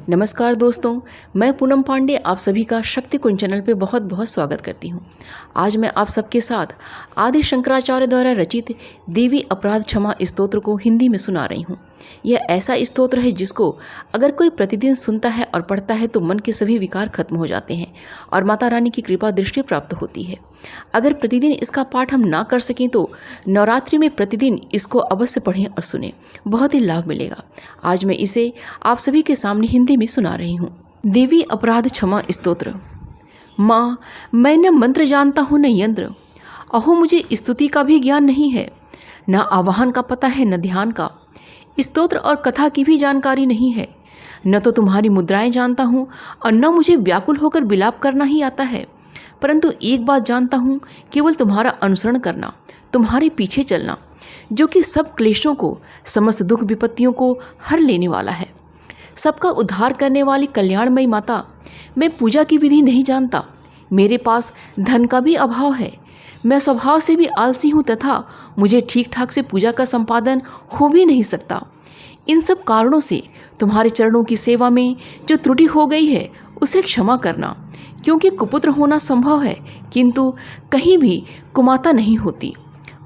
नमस्कार दोस्तों, मैं पूनम पांडे आप सभी का शक्ति कुंज चैनल पे बहुत बहुत स्वागत करती हूँ। आज मैं आप सबके साथ आदि शंकराचार्य द्वारा रचित देवी अपराध क्षमा स्तोत्र को हिंदी में सुना रही हूँ। यह ऐसा स्तोत्र है जिसको अगर कोई प्रतिदिन सुनता है और पढ़ता है तो मन के सभी विकार खत्म हो जाते हैं और माता रानी की कृपा दृष्टि प्राप्त होती है। अगर प्रतिदिन इसका पाठ हम ना कर सकें तो नवरात्रि में प्रतिदिन इसको अवश्य पढ़ें और सुनें, बहुत ही लाभ मिलेगा। आज मैं इसे आप सभी के सामने हिंदी में सुना रही हूँ। देवी अपराध क्षमा स्तोत्र। माँ, मैं न मंत्र जानता हूँ न यंत्र, अहो मुझे स्तुति का भी ज्ञान नहीं है, न आवाहन का पता है न ध्यान का, स्तोत्र और कथा की भी जानकारी नहीं है, न तो तुम्हारी मुद्राएं जानता हूँ और न मुझे व्याकुल होकर विलाप करना ही आता है। परंतु एक बात जानता हूँ, केवल तुम्हारा अनुसरण करना, तुम्हारे पीछे चलना, जो कि सब क्लेशों को, समस्त दुख विपत्तियों को हर लेने वाला है। सबका उद्धार करने वाली कल्याणमयी माता, मैं पूजा की विधि नहीं जानता, मेरे पास धन का भी अभाव है, मैं स्वभाव से भी आलसी हूँ तथा मुझे ठीक ठाक से पूजा का संपादन हो भी नहीं सकता। इन सब कारणों से तुम्हारे चरणों की सेवा में जो त्रुटि हो गई है उसे क्षमा करना, क्योंकि कुपुत्र होना संभव है किंतु कहीं भी कुमाता नहीं होती।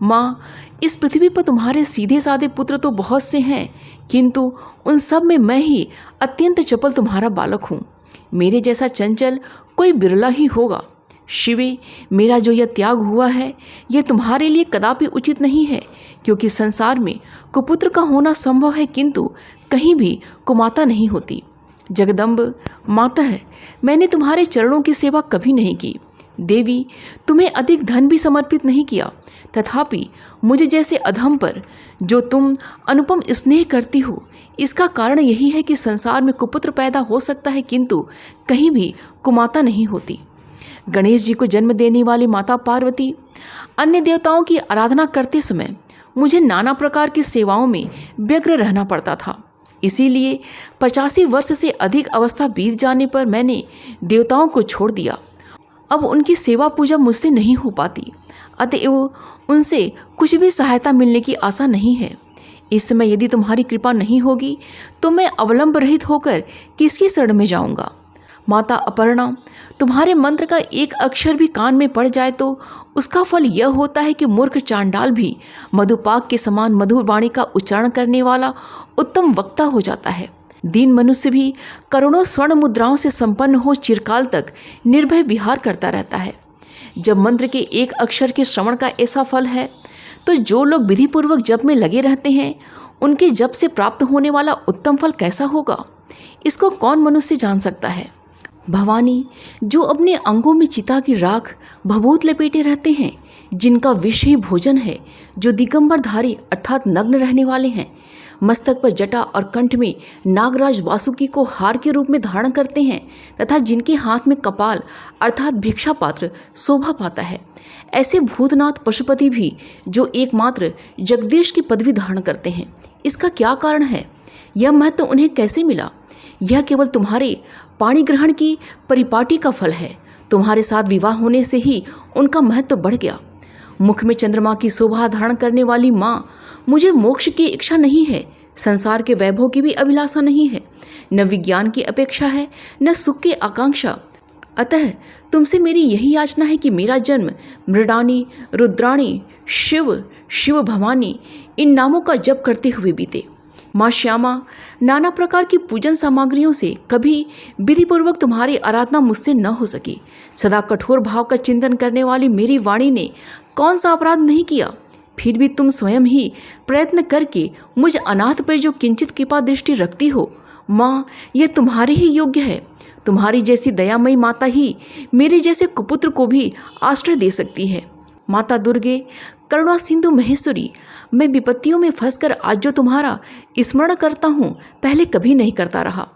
माँ, इस पृथ्वी पर तुम्हारे सीधे साधे पुत्र तो बहुत से हैं, किंतु उन सब में मैं ही अत्यंत चपल तुम्हारा बालक हूँ। मेरे जैसा चंचल कोई बिरला ही होगा। शिवे, मेरा जो यह त्याग हुआ है यह तुम्हारे लिए कदापि उचित नहीं है, क्योंकि संसार में कुपुत्र का होना संभव है किंतु कहीं भी कुमाता नहीं होती। जगदम्ब मातः, मैंने तुम्हारे चरणों की सेवा कभी नहीं की। देवी, तुम्हें अधिक धन भी समर्पित नहीं किया, तथापि मुझे जैसे अधम पर जो तुम अनुपम स्नेह करती हो, इसका कारण यही है कि संसार में कुपुत्र पैदा हो सकता है किंतु कहीं भी कुमाता नहीं होती। गणेश जी को जन्म देने वाली माता पार्वती, अन्य देवताओं की आराधना करते समय मुझे नाना प्रकार की सेवाओं में व्यग्र रहना पड़ता था। इसीलिए 85 वर्ष से अधिक अवस्था बीत जाने पर मैंने देवताओं को छोड़ दिया। अब उनकी सेवा पूजा मुझसे नहीं हो पाती, अतएव उनसे कुछ भी सहायता मिलने की आशा नहीं है। इस समय यदि तुम्हारी कृपा नहीं होगी तो मैं अवलंब रहित होकर किसकी शरण में जाऊंगा। माता अपर्णा, तुम्हारे मंत्र का एक अक्षर भी कान में पड़ जाए तो उसका फल यह होता है कि मूर्ख चांडाल भी मधुपाक के समान मधुर वाणी का उच्चारण करने वाला उत्तम वक्ता हो जाता है। दीन मनुष्य भी करोड़ों स्वर्ण मुद्राओं से संपन्न हो चिरकाल तक निर्भय विहार करता रहता है। जब मंत्र के एक अक्षर के श्रवण का ऐसा फल है तो जो लोग विधिपूर्वक जप में लगे रहते हैं उनके जप से प्राप्त होने वाला उत्तम फल कैसा होगा, इसको कौन मनुष्य जान सकता है। भवानी, जो अपने अंगों में चिता की राख भभूत लपेटे रहते हैं, जिनका विष ही भोजन है, जो दिगंबरधारी अर्थात नग्न रहने वाले हैं, मस्तक पर जटा और कंठ में नागराज वासुकी को हार के रूप में धारण करते हैं तथा जिनके हाथ में कपाल अर्थात भिक्षा पात्र शोभा पाता है, ऐसे भूतनाथ पशुपति भी जो एकमात्र जगदीश की पदवी धारण करते हैं, इसका क्या कारण है? यह महत्व उन्हें कैसे मिला? यह केवल तुम्हारे पाणी ग्रहण की परिपाटी का फल है। तुम्हारे साथ विवाह होने से ही उनका महत्व बढ़ गया। मुख में चंद्रमा की शोभा धारण करने वाली माँ, मुझे मोक्ष की इच्छा नहीं है, संसार के वैभव की भी अभिलाषा नहीं है, न विज्ञान की अपेक्षा है न सुख की आकांक्षा। अतः तुमसे मेरी यही याचना है कि मेरा जन्म मृडानी, रुद्राणी, शिव, शिव भवानी इन नामों का जप करते हुए बीते। माँ श्यामा, नाना प्रकार की पूजन सामग्रियों से कभी विधिपूर्वक तुम्हारी आराधना मुझसे न हो सकी। सदा कठोर भाव का चिंतन करने वाली मेरी वाणी ने कौन सा अपराध नहीं किया, फिर भी तुम स्वयं ही प्रयत्न करके मुझ अनाथ पर जो किंचित कृपा दृष्टि रखती हो। माँ, यह तुम्हारे ही योग्य है। तुम्हारी जैसी दयामयी माता ही मेरे जैसे कुपुत्र को भी आश्रय दे सकती है। माता दुर्गे, करुणा सिंधु महेश्वरी, मैं विपत्तियों में फंसकर आज जो तुम्हारा स्मरण करता हूँ पहले कभी नहीं करता रहा।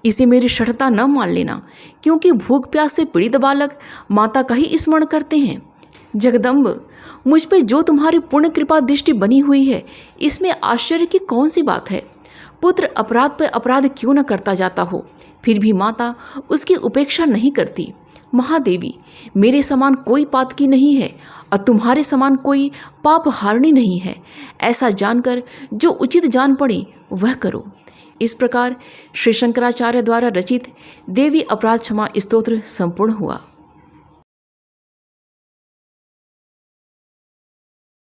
इसे मेरी शठता न मान लेना, क्योंकि भूख प्यास से पीड़ित बालक माता का ही स्मरण करते हैं। जगदम्ब, मुझ पर जो तुम्हारी पूर्ण कृपा दृष्टि बनी हुई है इसमें आश्चर्य की कौन सी बात है। पुत्र अपराध पर अपराध क्यों न करता जाता हो, फिर भी माता उसकी उपेक्षा नहीं करती। महादेवी, मेरे समान कोई पातकी नहीं है और तुम्हारे समान कोई पाप हारणी नहीं है। ऐसा जानकर जो उचित जान पड़े वह करो। इस प्रकार श्री शंकराचार्य द्वारा रचित देवी अपराध क्षमा स्तोत्र संपूर्ण हुआ।